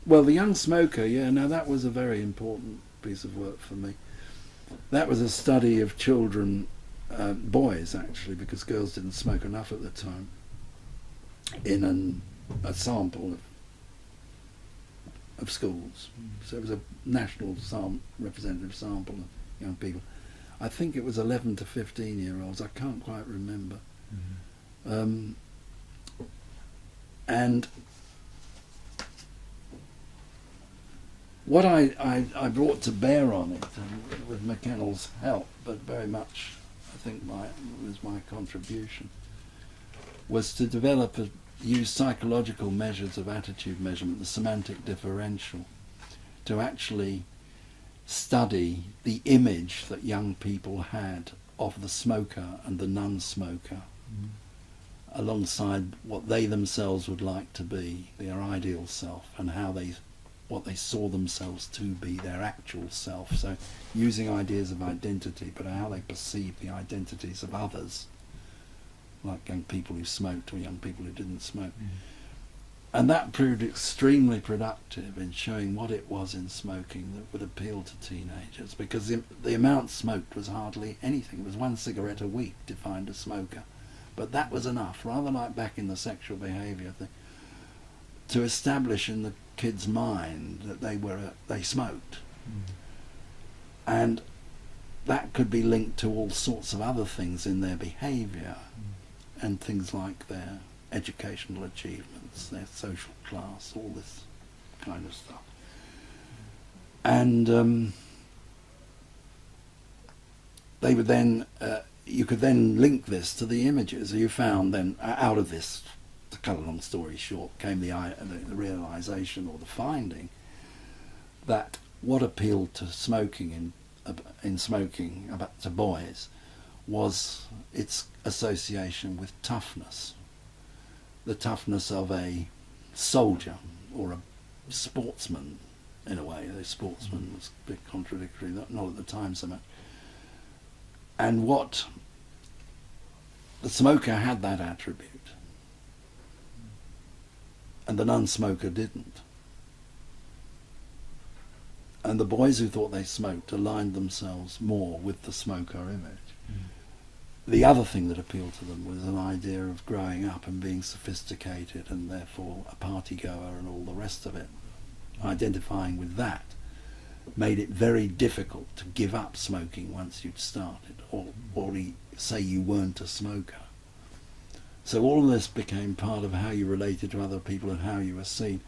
Well, the young smoker, yeah, now that was a very important piece of work for me. That was a study of children, boys actually, because girls didn't smoke enough at the time, in a sample of schools. So it was a national representative sample of young people. I think it was 11 to 15 year olds, I can't quite remember. And what I brought to bear on it, with McKennell's help, but very much I think was my contribution, was to use psychological measures of attitude measurement, the semantic differential, to actually study the image that young people had of the smoker and the non-smoker, alongside what they themselves would like to be, their ideal self, and what they saw themselves to be, their actual self. So using ideas of identity, but how they perceive the identities of others, like young people who smoked or young people who didn't smoke. And that proved extremely productive in showing what it was in smoking that would appeal to teenagers, because the amount smoked was hardly anything. It was 1 cigarette a week defined a smoker. But that was enough, rather like back in the sexual behaviour thing, to establish in the kid's mind that they smoked. And that could be linked to all sorts of other things in their behaviour, and things like their educational achievements, their social class, all this kind of stuff. And they would then, you could then link this to the images. You found then, out of this, to cut a long story short, came the realisation or the finding that what appealed to smoking to boys was its association with toughness, the toughness of a soldier or a sportsman, in a way. The sportsman was a bit contradictory, not at the time so much. And what the smoker had that attribute, and the non-smoker didn't. And the boys who thought they smoked aligned themselves more with the smoker image. The other thing that appealed to them was an idea of growing up and being sophisticated and therefore a party goer and all the rest of it. Identifying with that made it very difficult to give up smoking once you'd started, or say you weren't a smoker. So all of this became part of how you related to other people and how you were seen.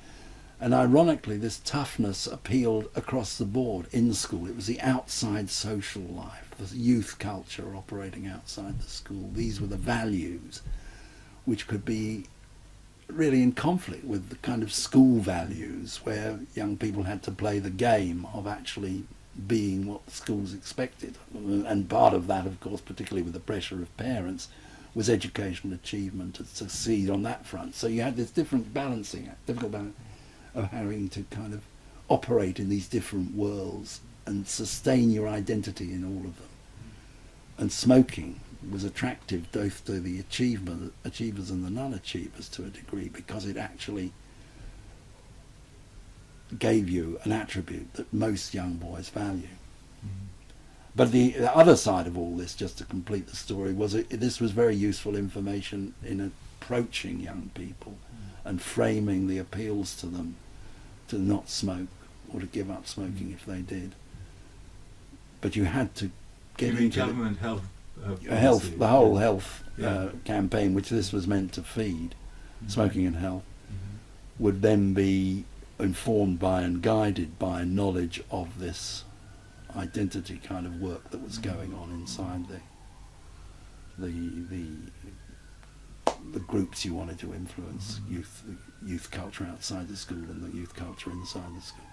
And ironically, this toughness appealed across the board in school. It was the outside social life, the youth culture operating outside the school. These were the values which could be really in conflict with the kind of school values where young people had to play the game of actually being what the schools expected. And part of that, of course, particularly with the pressure of parents, was educational achievement to succeed on that front. So you had this difficult balance of having to kind of operate in these different worlds and sustain your identity in all of them. And smoking was attractive both to the achievers and the non-achievers to a degree, because it actually gave you an attribute that most young boys value. But the other side of all this, just to complete the story, was this was very useful information in approaching young people and framing the appeals to them to not smoke or to give up smoking if they did. But you had to get into government the whole health campaign, which this was meant to feed, smoking and health, would then be informed by and guided by knowledge of this identity kind of work that was going on inside the groups you wanted to influence, youth culture outside the school and the youth culture inside the school.